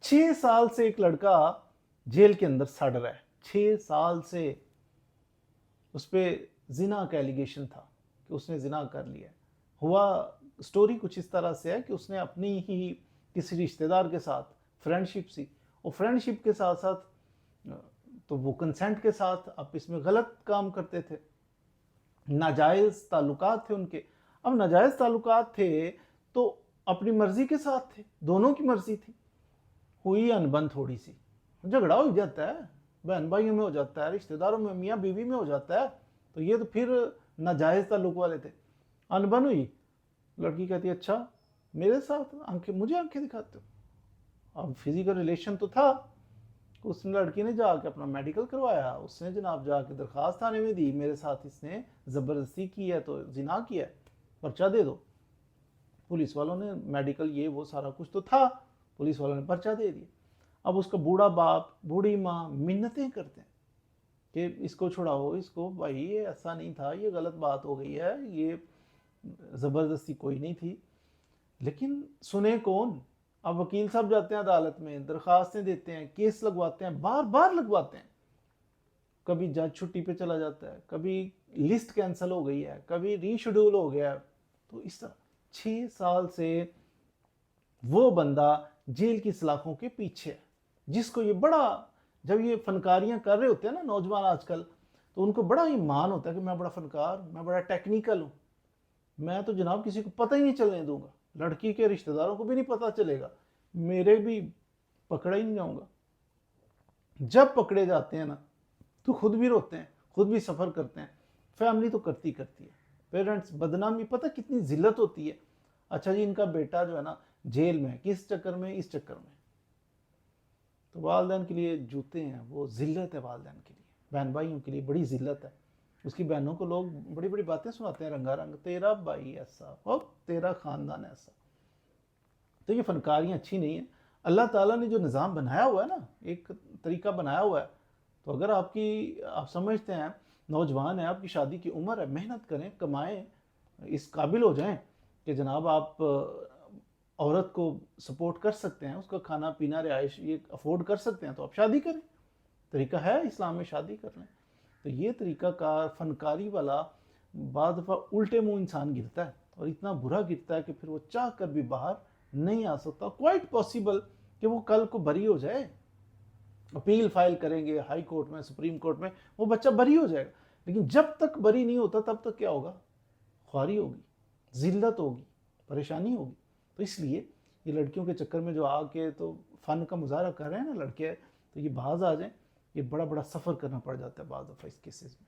6 سال سے ایک لڑکا جیل کے اندر سڑ رہا ہے، 6 سال سے اس پہ زنا کا ایلیگیشن تھا کہ اس نے زنا کر لیا ہے۔ ہوا سٹوری کچھ اس طرح سے ہے کہ اس نے اپنی ہی کسی رشتہ دار کے ساتھ فرینڈ شپ سی، اور فرینڈ شپ کے ساتھ ساتھ تو وہ کنسنٹ کے ساتھ آپس میں غلط کام کرتے تھے، ناجائز تعلقات تھے ان کے۔ اب ناجائز تعلقات تھے تو اپنی مرضی کے ساتھ تھے، دونوں کی مرضی تھی۔ ہوئی انبن تھوڑی سی، جھگڑا ہو جاتا ہے، بہن بھائیوں میں ہو جاتا ہے، رشتہ داروں میں، میاں بیوی میں ہو جاتا ہے، تو یہ تو پھر ناجائز تعلق والے تھے۔ انبن ہوئی، لڑکی کہتی ہے اچھا میرے ساتھ مجھے آنکھیں دکھاتے ہو۔ اب فزیکل ریلیشن تو تھا، اس لڑکی نے جا کے اپنا میڈیکل کروایا، اس نے جناب جا کے درخواست تھانے میں دی، میرے ساتھ اس نے زبردستی کی ہے تو زنا کیا ہے، پرچہ دے دو۔ پولیس والوں نے میڈیکل یہ وہ سارا کچھ تو تھا، پولیس والوں نے پرچہ دے دیا۔ اب اس کا بوڑھا باپ بوڑھی ماں منتیں کرتے ہیں کہ اس کو چھڑاؤ، اس کو، بھائی یہ ایسا نہیں تھا، یہ غلط بات ہو گئی ہے، یہ زبردستی کوئی نہیں تھی۔ لیکن سنے کون؟ اب وکیل صاحب جاتے ہیں عدالت میں، درخواستیں دیتے ہیں، کیس لگواتے ہیں، بار بار لگواتے ہیں، کبھی جج چھٹی پہ چلا جاتا ہے، کبھی لسٹ کینسل ہو گئی ہے، کبھی ری شیڈول ہو گیا ہے۔ تو اس طرح 6 سال سے وہ بندہ جیل کی سلاخوں کے پیچھے ہے، جس کو یہ بڑا، جب یہ فنکاریاں کر رہے ہوتے ہیں نا نوجوان آج کل، تو ان کو بڑا ایمان ہوتا ہے کہ میں بڑا فنکار، میں بڑا ٹیکنیکل ہوں، میں تو جناب کسی کو پتہ ہی نہیں چلنے دوں گا، لڑکی کے رشتہ داروں کو بھی نہیں پتہ چلے گا، میرے بھی پکڑا ہی نہیں جاؤں گا۔ جب پکڑے جاتے ہیں نا تو خود بھی روتے ہیں، خود بھی سفر کرتے ہیں، فیملی تو کرتی ہے، پیرنٹس بدنامی، پتہ کتنی ذلت ہوتی ہے۔ اچھا جی ان کا بیٹا جو ہے نا جیل میں، کس چکر میں؟ اس چکر میں۔ تو والدین کے لیے جوتے ہیں، وہ ذلت ہے والدین کے لیے، بہن بھائیوں کے لیے بڑی ذلت ہے۔ اس کی بہنوں کو لوگ بڑی بڑی باتیں سناتے ہیں رنگا رنگ، تیرا بھائی ایسا اور تیرا خاندان ایسا۔ تو یہ فنکاریاں اچھی نہیں ہیں۔ اللہ تعالیٰ نے جو نظام بنایا ہوا ہے نا، ایک طریقہ بنایا ہوا ہے، تو اگر آپ سمجھتے ہیں نوجوان ہیں، آپ کی شادی کی عمر ہے، محنت کریں، کمائیں، اس قابل ہو جائیں کہ جناب آپ عورت کو سپورٹ کر سکتے ہیں، اس کا کھانا پینا رہائش یہ افورڈ کر سکتے ہیں، تو آپ شادی کریں، طریقہ ہے اسلام میں، شادی کر لیں۔ تو یہ طریقہ کار فنکاری والا بعض دفعہ الٹے منہ انسان گرتا ہے، اور اتنا برا گرتا ہے کہ پھر وہ چاہ کر بھی باہر نہیں آ سکتا۔ کوائٹ پاسبل کہ وہ کل کو بری ہو جائے، اپیل فائل کریں گے ہائی کورٹ میں، سپریم کورٹ میں، وہ بچہ بری ہو جائے گا، لیکن جب تک بری نہیں ہوتا تب تک کیا ہوگا؟ خواری ہوگی، ذلت ہوگی، پریشانی ہوگی۔ تو اس لیے یہ لڑکیوں کے چکر میں جو آ کے تو فن کا مظاہرہ کر رہے ہیں نا لڑکے، تو یہ باز آ جائیں، یہ بڑا بڑا سفر کرنا پڑ جاتا ہے بعض دفعہ اس کیسز میں۔